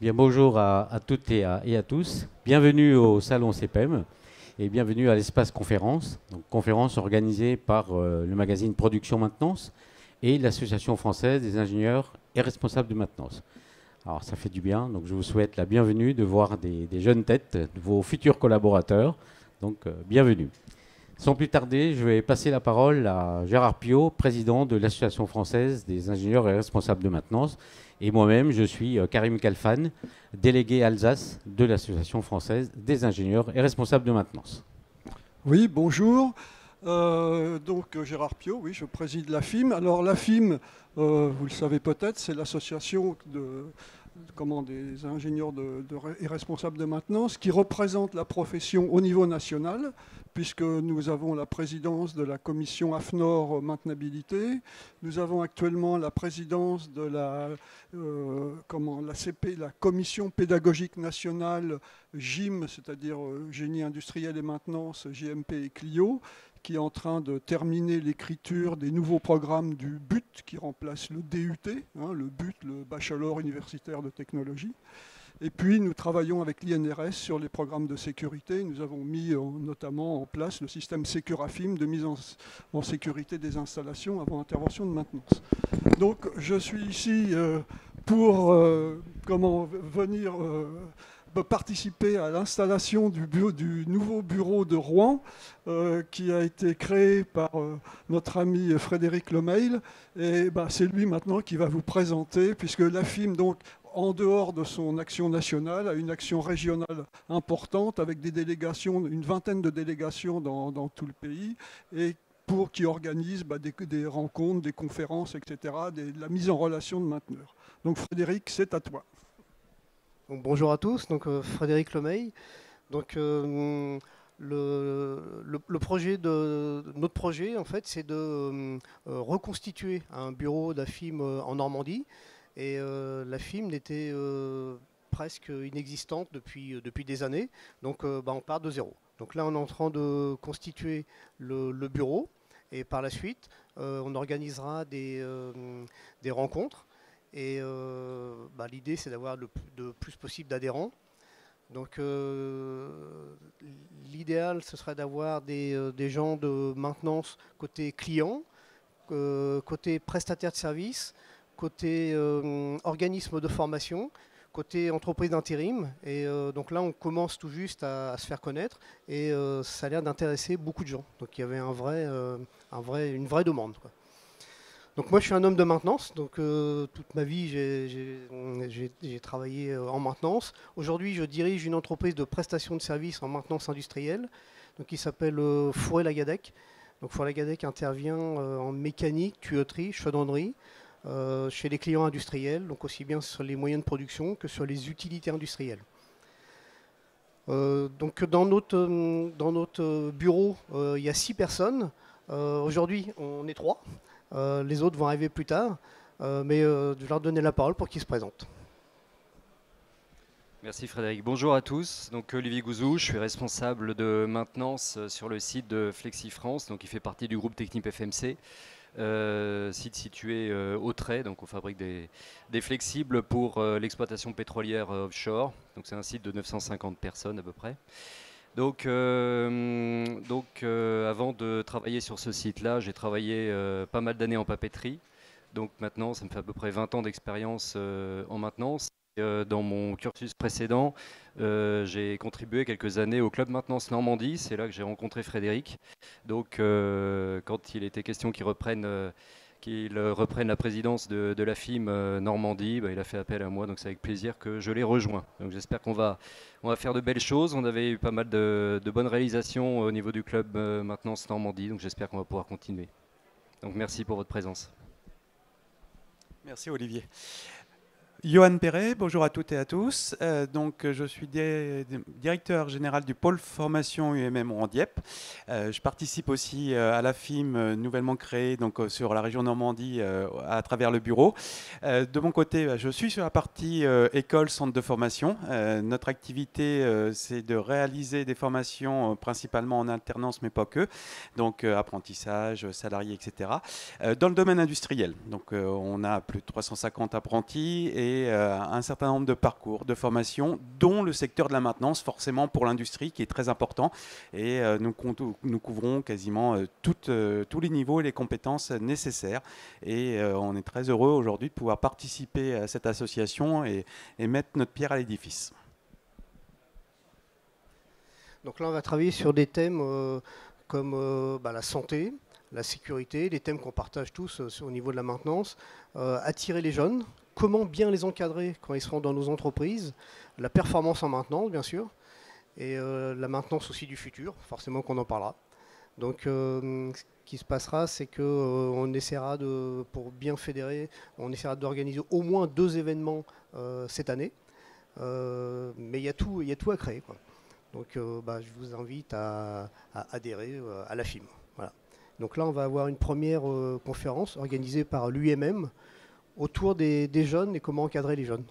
Bien, bonjour à toutes et à tous. Bienvenue au salon CPEM et bienvenue à l'espace conférence. Donc, conférence organisée par le magazine Production Maintenance et l'Association française des ingénieurs et responsables de maintenance. Alors ça fait du bien, donc je vous souhaite la bienvenue de voir des jeunes têtes, de vos futurs collaborateurs. Donc bienvenue. Sans plus tarder, je vais passer la parole à Gérard Piot, président de l'Association française des ingénieurs et responsables de maintenance. Et moi-même, je suis Karim Kalfan, délégué Alsace de l'Association française des ingénieurs et responsables de maintenance. Oui, bonjour. Gérard Piot, oui, je préside l'AFIM. Alors l'AFIM, vous le savez peut-être, c'est l'association des ingénieurs et responsables de maintenance qui représente la profession au niveau national, puisque nous avons la présidence de la commission AFNOR maintenabilité. Nous avons actuellement la présidence de la commission pédagogique nationale GIM, c'est-à-dire génie industriel et maintenance, GMP et Clio, qui est en train de terminer l'écriture des nouveaux programmes du BUT, qui remplace le DUT, le BUT, le Bachelor universitaire de technologie. Et puis nous travaillons avec l'INRS sur les programmes de sécurité. Nous avons mis notamment en place le système Securafim de mise en sécurité des installations avant intervention de maintenance. Donc je suis ici pour venir participer à l'installation du nouveau bureau de Rouen qui a été créé par notre ami Frédéric Lemeil. Et c'est lui maintenant qui va vous présenter, puisque l'AFIM, donc, en dehors de son action nationale, a une action régionale importante avec des délégations, une vingtaine de délégations dans tout le pays, et qui organise des rencontres, des conférences, etc., de la mise en relation de mainteneurs. Donc Frédéric, c'est à toi. Donc, bonjour à tous, donc Frédéric Lemeil. Donc notre projet en fait, c'est de reconstituer un bureau d'AFIM en Normandie. Et l'AFIM n'était presque inexistante depuis des années. Donc on part de zéro. Donc là, on est en train de constituer le bureau. Et par la suite, on organisera des rencontres. Et l'idée, c'est d'avoir le plus possible d'adhérents. Donc l'idéal, ce serait d'avoir des gens de maintenance côté client, côté prestataire de services, côté organisme de formation, côté entreprise d'intérim. Et donc là, on commence tout juste à se faire connaître. Et ça a l'air d'intéresser beaucoup de gens. Donc il y avait une vraie demande, quoi. Donc moi je suis un homme de maintenance, donc toute ma vie j'ai travaillé en maintenance. Aujourd'hui je dirige une entreprise de prestation de services en maintenance industrielle, donc qui s'appelle Fourré-Lagadec. Donc Fourré-Lagadec intervient en mécanique, tuyauterie, chaudronnerie, chez les clients industriels, donc aussi bien sur les moyens de production que sur les utilités industrielles. Donc dans notre bureau il y a 6 personnes. Aujourd'hui on est 3. Les autres vont arriver plus tard, mais je vais leur donner la parole pour qu'ils se présentent. Merci Frédéric. Bonjour à tous. Donc Olivier Gouzou, je suis responsable de maintenance sur le site de FlexiFrance, donc il fait partie du groupe Technip FMC, site situé au Trait. Donc on fabrique des flexibles pour l'exploitation pétrolière offshore. Donc c'est un site de 950 personnes à peu près. Donc avant de travailler sur ce site-là, j'ai travaillé pas mal d'années en papeterie. Donc maintenant, ça me fait à peu près 20 ans d'expérience en maintenance. Dans mon cursus précédent, j'ai contribué quelques années au Club Maintenance Normandie. C'est là que j'ai rencontré Frédéric. Donc quand il était question qu'il reprenne la présidence de l'AFIM Normandie, il a fait appel à moi, donc c'est avec plaisir que je l'ai rejoint. Donc j'espère qu'on va faire de belles choses. On avait eu pas mal de bonnes réalisations au niveau du club Maintenance Normandie, donc j'espère qu'on va pouvoir continuer. Donc merci pour votre présence. Merci Olivier. Johan Perret, bonjour à toutes et à tous. Je suis directeur général du pôle formation UMM en Dieppe. Je participe aussi à l'AFIM nouvellement créée sur la région Normandie à travers le bureau. De mon côté, je suis sur la partie école, centre de formation. Notre activité, c'est de réaliser des formations principalement en alternance, mais pas que. Donc apprentissage, salariés, etc. Dans le domaine industriel. Donc on a plus de 350 apprentis et et un certain nombre de parcours, de formations, dont le secteur de la maintenance, forcément pour l'industrie, qui est très important. Et nous couvrons quasiment tous les niveaux et les compétences nécessaires. Et on est très heureux aujourd'hui de pouvoir participer à cette association et mettre notre pierre à l'édifice. Donc là, on va travailler sur des thèmes comme la santé, la sécurité, les thèmes qu'on partage tous au niveau de la maintenance, attirer les jeunes, comment bien les encadrer quand ils seront dans nos entreprises, la performance en maintenance, bien sûr, et la maintenance aussi du futur, forcément qu'on en parlera. Donc ce qui se passera, c'est qu'on essaiera pour bien fédérer, on essaiera d'organiser au moins 2 événements cette année, mais il y a tout à créer, quoi. Donc je vous invite à adhérer à la FIM. Voilà. Donc là, on va avoir une première conférence organisée par l'UMM autour des jeunes et comment encadrer les jeunes.